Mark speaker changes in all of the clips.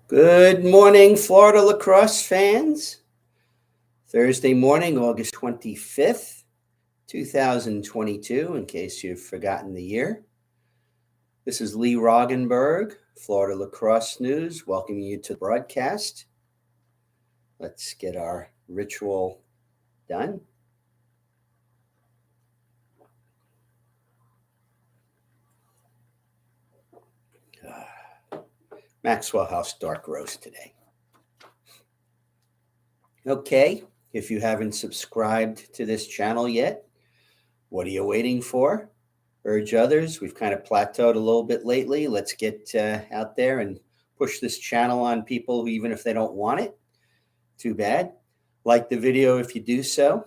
Speaker 1: Good morning, Florida lacrosse fans. Thursday morning, August 25th, 2022, in case you've forgotten the year. This is Lee Roggenberg, Florida Lacrosse News, welcoming you to the broadcast. Let's get our ritual done. Maxwell House dark roast today. Okay, if you haven't subscribed to this channel yet, what are you waiting for? Urge others. We've kind of plateaued a little bit lately. Let's get out there and push this channel on people, even if they don't want it. Too bad. Like the video if you do so.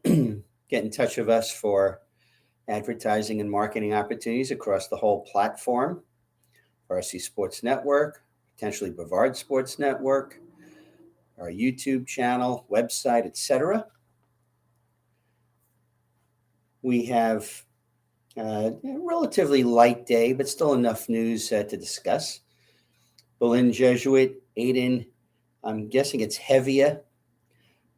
Speaker 1: Get in touch with us for advertising and marketing opportunities across the whole platform. RC Sports Network, potentially Brevard Sports Network, our YouTube channel, website, etc. We have a relatively light day, but still enough news to discuss. Berlin Jesuit, Aiden, I'm guessing it's Hevia,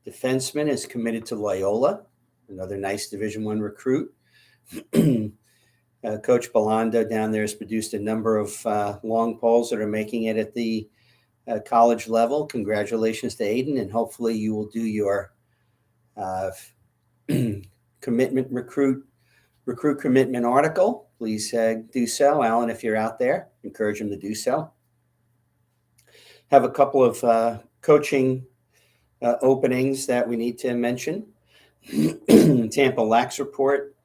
Speaker 1: defenseman, is committed to Loyola, another nice Division I recruit. Coach Belando down there has produced a number of long poles that are making it at the college level. Congratulations to Aiden, and hopefully you will do your commitment recruit commitment article. Please do so. Alan, if you're out there, encourage him to do so. Have a couple of coaching openings that we need to mention. Tampa Lax report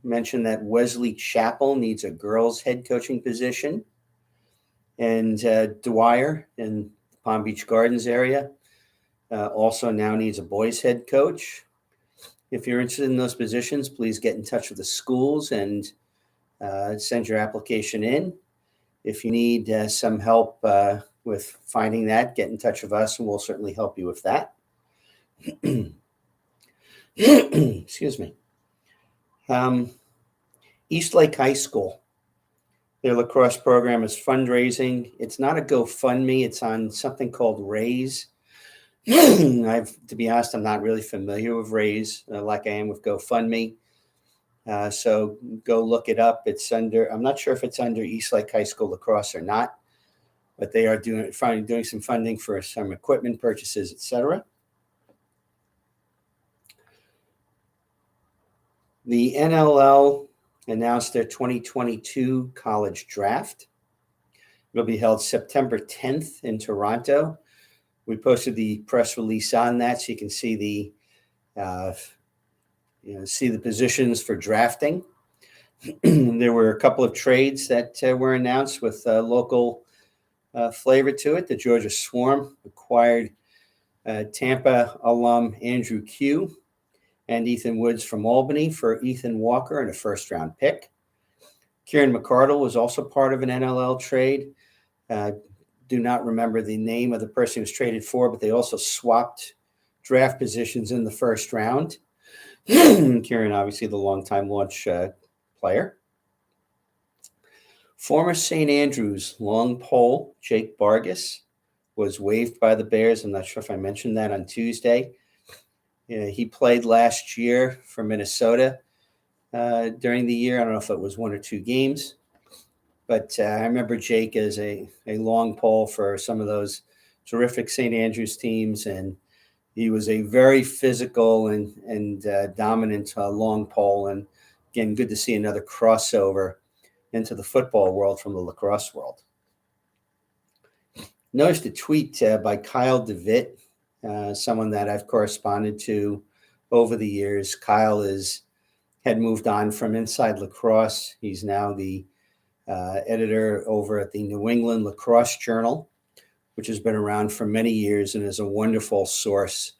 Speaker 1: mentioned that Wesley Chapel needs a girls head coaching position, and Dwyer in the Palm Beach Gardens area also now needs a boys head coach. If you're interested in those positions, please get in touch with the schools and send your application in. If you need some help with finding that, get in touch with us and we'll certainly help you with that. Excuse me. Eastlake High School, their lacrosse program is fundraising. It's not a GoFundMe. It's on something called Raise. To be honest, I'm not really familiar with Raise like I am with GoFundMe. So go look it up. It's under, I'm not sure if it's under Eastlake High School Lacrosse or not, but they are doing some funding for some equipment purchases, etc. The NLL announced their 2022 college draft. It'll be held September 10th in Toronto. We posted the press release on that, so you can see the positions for drafting. There were a couple of trades that were announced with local flavor to it. The Georgia Swarm acquired Tampa alum Andrew Q and Ethan Woods from Albany for Ethan Walker and a first-round pick. Kieran McCardle was also part of an NLL trade. Do not remember the name of the person who was traded for, but they also swapped draft positions in the first round. Kieran, obviously, the longtime launch player. Former St. Andrews long pole Jake Vargas was waived by the Bears. I'm not sure if I mentioned that on Tuesday. He played last year for Minnesota during the year. I don't know if it was 1 or 2 games, but I remember Jake as a long pole for some of those terrific St. Andrews teams, and he was a very physical and dominant long pole. And again, good to see another crossover into the football world from the lacrosse world. Noticed a tweet by Kyle Devitt, someone that I've corresponded to over the years. Kyle had moved on from Inside Lacrosse. He's now the editor over at the New England Lacrosse Journal, which has been around for many years and is a wonderful source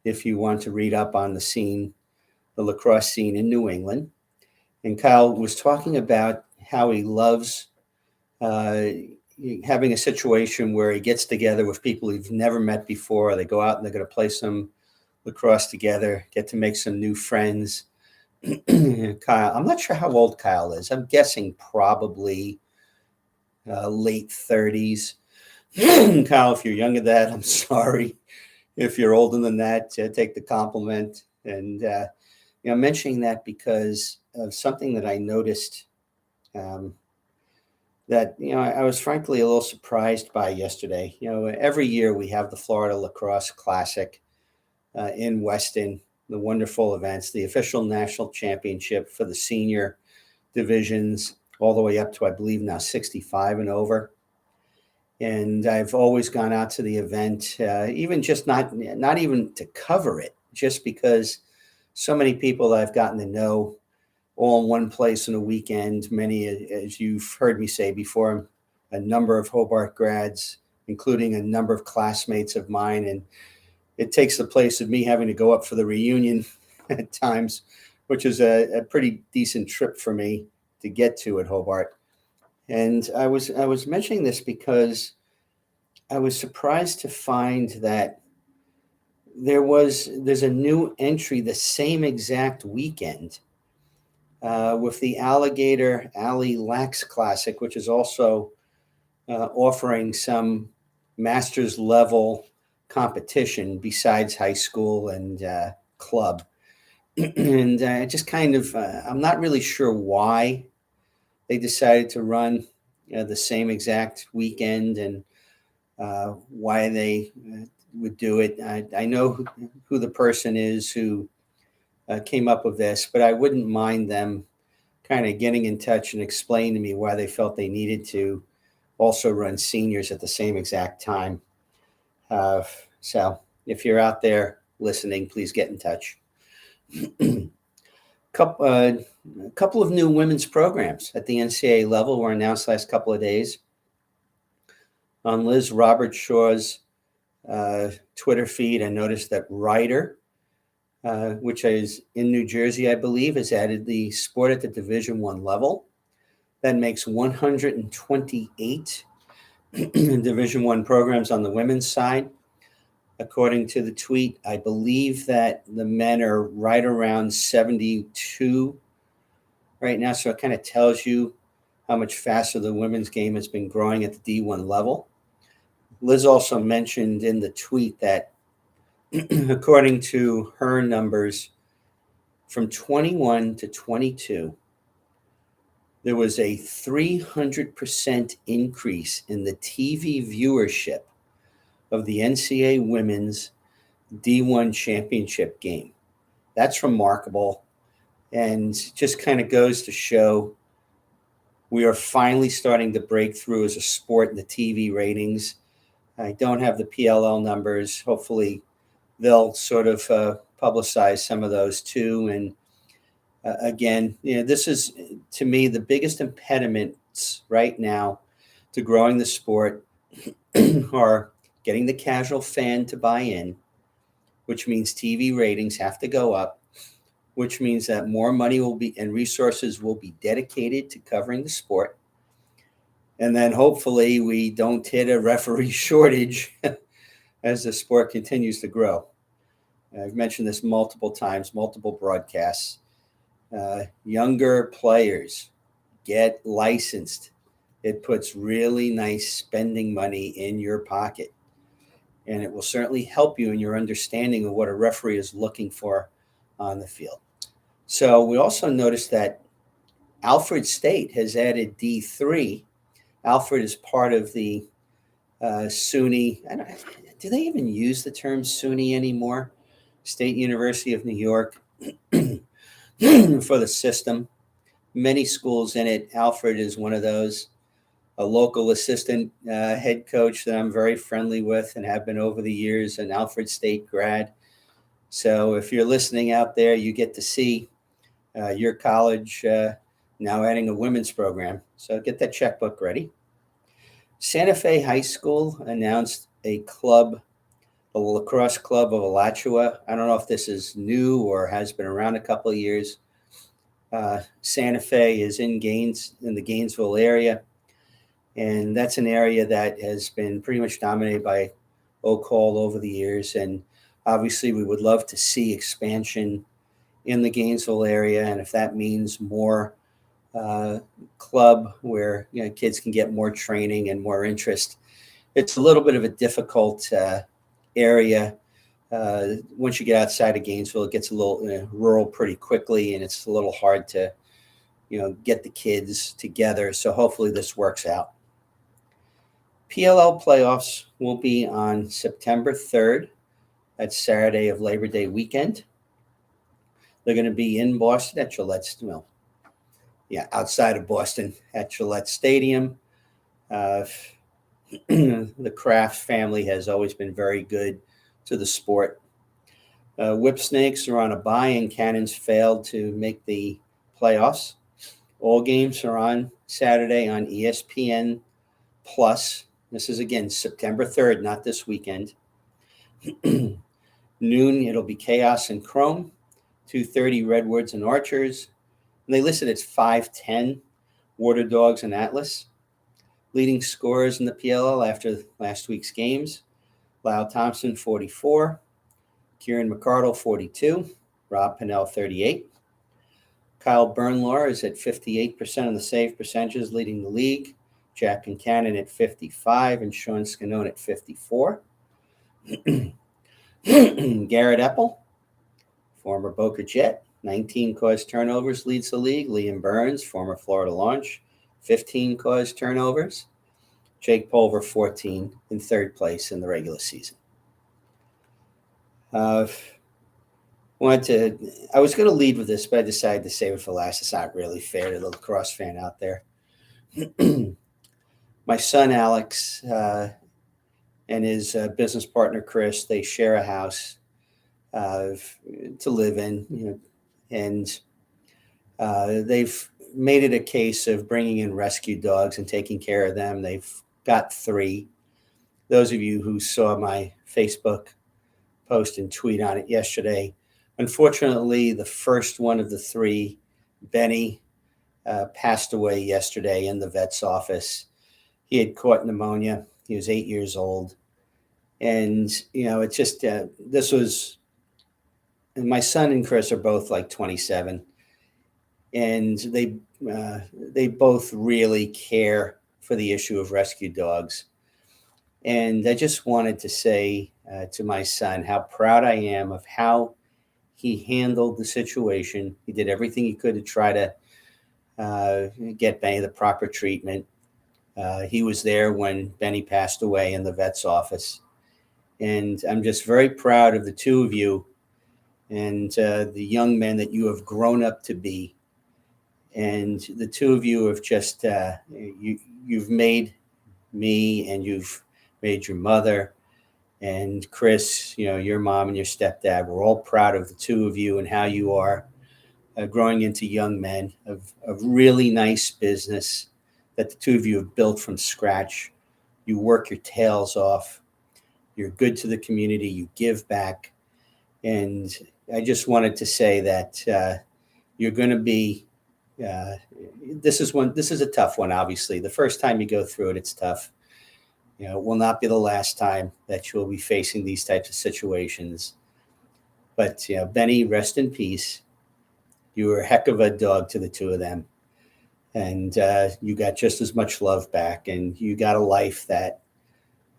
Speaker 1: if you want to read up on the lacrosse scene in New England. And Kyle was talking about how he loves having a situation where he gets together with people he's never met before. They go out and they're going to play some lacrosse together, get to make some new friends. Kyle, I'm not sure how old Kyle is. I'm guessing probably late 30s. Kyle, if you're younger than that, I'm sorry. If you're older than that, take the compliment. And, I'm mentioning that because of something that I noticed that, I was frankly a little surprised by yesterday. Every year we have the Florida Lacrosse Classic in Weston, the wonderful events, the official national championship for the senior divisions, all the way up to, I believe now, 65 and over. And I've always gone out to the event, even just not even to cover it, just because so many people that I've gotten to know all in one place on a weekend. Many, as you've heard me say before, a number of Hobart grads, including a number of classmates of mine. And it takes the place of me having to go up for the reunion at times, which is a pretty decent trip for me to get to at Hobart. And I was mentioning this because I was surprised to find that there's a new entry the same exact weekend with the Alligator Alley Lax Classic, which is also offering some master's level competition besides high school and club. And just kind of, I'm not really sure why they decided to run the same exact weekend and why they would do it. I know who the person is who came up with this, but I wouldn't mind them kind of getting in touch and explain to me why they felt they needed to also run seniors at the same exact time. So if you're out there listening, please get in touch. A couple of new women's programs at the NCAA level were announced last couple of days. On Liz Robertshaw's Twitter feed, I noticed that Ryder, which is in New Jersey, I believe, has added the sport at the Division I level. That makes 128 Division I programs on the women's side. According to the tweet, I believe that the men are right around 72 right now. So it kind of tells you how much faster the women's game has been growing at the D1 level. Liz also mentioned in the tweet that according to her numbers, from 21 to 22, there was a 300% increase in the TV viewership of the NCAA Women's D1 championship game. That's remarkable, and just kind of goes to show we are finally starting to break through as a sport in the TV ratings. I don't have the PLL numbers. Hopefully they'll sort of publicize some of those too. And again, this is, to me, the biggest impediments right now to growing the sport are getting the casual fan to buy in, which means TV ratings have to go up, which means that more money will be and resources will be dedicated to covering the sport. And then hopefully we don't hit a referee shortage as the sport continues to grow. I've mentioned this multiple times, multiple broadcasts. Younger players get licensed. It puts really nice spending money in your pocket. And it will certainly help you in your understanding of what a referee is looking for on the field. So we also noticed that Alfred State has added D3. Alfred is part of the SUNY. Do they even use the term SUNY anymore? State University of New York for the system. Many schools in it. Alfred is one of those. A local assistant head coach that I'm very friendly with and have been over the years, an Alfred State grad. So if you're listening out there, you get to see your college now adding a women's program. So get that checkbook ready. Santa Fe High School announced a club, the Lacrosse Club of Alachua. I don't know if this is new or has been around a couple of years. Santa Fe is in the Gainesville area. And that's an area that has been pretty much dominated by Oak Hall over the years. And obviously we would love to see expansion in the Gainesville area. And if that means more club where kids can get more training and more interest. It's a little bit of a difficult area. Once you get outside of Gainesville, it gets a little rural pretty quickly, and it's a little hard to get the kids together. So hopefully this works out. PLL playoffs will be on September 3rd. That's Saturday of Labor Day weekend. They're going to be in Boston at Gillette, outside of Boston at Gillette Stadium. The Kraft family has always been very good to the sport. Whip Snakes are on a bye, and Cannons failed to make the playoffs. All games are on Saturday on ESPN Plus. This is, again, September 3rd, not this weekend. Noon, it'll be Chaos and Chrome. 2:30, Redwoods and Archers. And they listed it's 5:10, Water Dogs and Atlas. Leading scorers in the PLL after last week's games: Lau Thompson, 44. Kieran McCardle, 42. Rob Pinnell, 38. Kyle Bernlaw is at 58% of the save percentages, leading the league. Jack Concannon at 55 and Sean Scanone at 54. Garrett Epple, former Boca Jet, 19 caused turnovers, leads the league. Liam Burns, former Florida Launch, 15 caused turnovers. Jake Pulver, 14, in third place in the regular season. I was going to lead with this, but I decided to save it for last. It's not really fair to the lacrosse fan out there. My son, Alex, and his business partner, Chris, they share a house to live in, and they've made it a case of bringing in rescue dogs and taking care of them. They've got 3. Those of you who saw my Facebook post and tweet on it yesterday, unfortunately, the first one of the 3, Benny, passed away yesterday in the vet's office. He had caught pneumonia. He was 8 years old. And, it's just, this was, and my son and Chris are both like 27. And they both really care for the issue of rescue dogs. And I just wanted to say to my son how proud I am of how he handled the situation. He did everything he could to try to get Benny the proper treatment. He was there when Benny passed away in the vet's office. And I'm just very proud of the 2 of you and the young men that you have grown up to be. And the 2 of you have just, you've made me, and you've made your mother and Chris, your mom and your stepdad. We're all proud of the 2 of you and how you are growing into young men of really nice business that the 2 of you have built from scratch. You work your tails off. You're good to the community. You give back. And I just wanted to say that you're going to be, this is a tough one, obviously. The first time you go through it, it's tough. It will not be the last time that you'll be facing these types of situations. But, Benny, rest in peace. You were a heck of a dog to the 2 of them. And you got just as much love back. And you got a life that,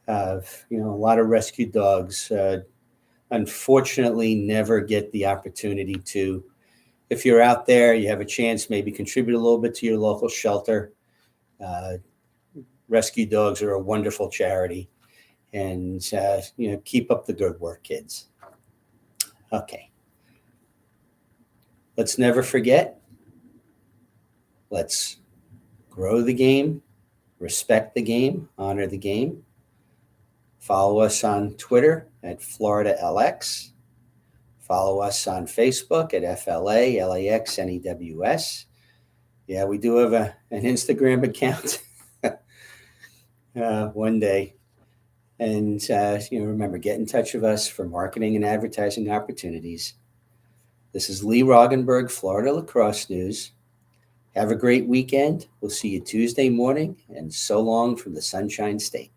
Speaker 1: a lot of rescue dogs, unfortunately, never get the opportunity to. If you're out there, you have a chance, maybe contribute a little bit to your local shelter. Rescue dogs are a wonderful charity. And, keep up the good work, kids. Okay. Let's never forget. Let's grow the game, respect the game, honor the game. Follow us on Twitter at FloridaLX. Follow us on Facebook at FLA, LAX, NEWS. Yeah, we do have an Instagram account one day. And, remember, get in touch with us for marketing and advertising opportunities. This is Lee Roggenberg, Florida Lacrosse News. Have a great weekend. We'll see you Tuesday morning, and so long from the Sunshine State.